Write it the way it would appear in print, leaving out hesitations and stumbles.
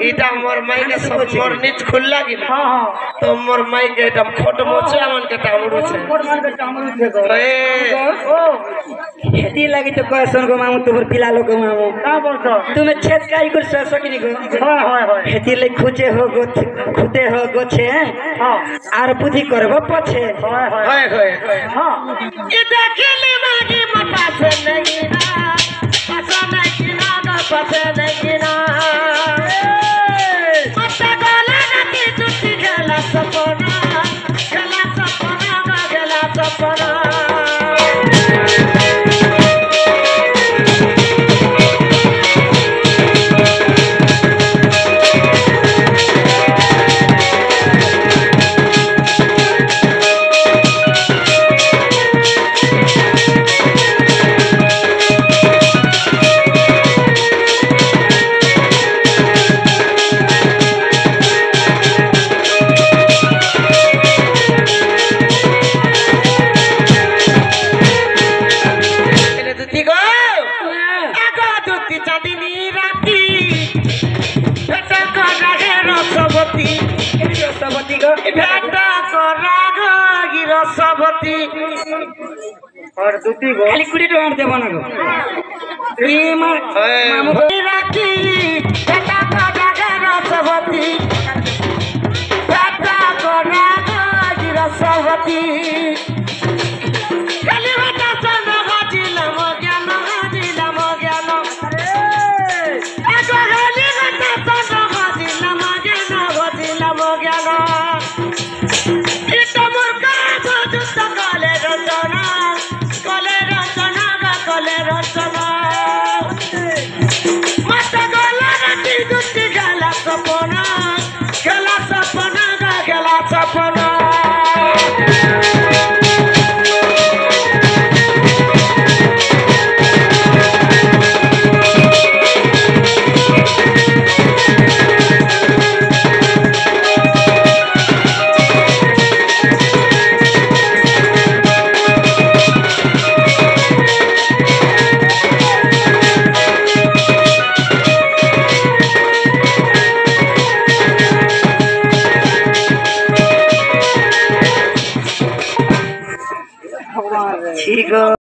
এটা মোর মাইকে সব মোর নিচ খুললা কি তো মোর মাইকে এটা ফটো মোছে আমাকে টামড়ুছে হেতি লাগি তো কয়सन গো মামু তোর পিলা লোক মামু का बोलतो তুমি छेद काई कर सकिनी गो হয় हेति ले खुचे हो गो खुते हो गो छे आर बुद्धि करबो पछे হয় हां ये देखले मागी मता से नहीं ना पता नहीं ना पता नहीं ना मता गला नती तुती गला सपना गला सपना और दूती गो खाली 20 टका देबो ना गो ई मामू राखी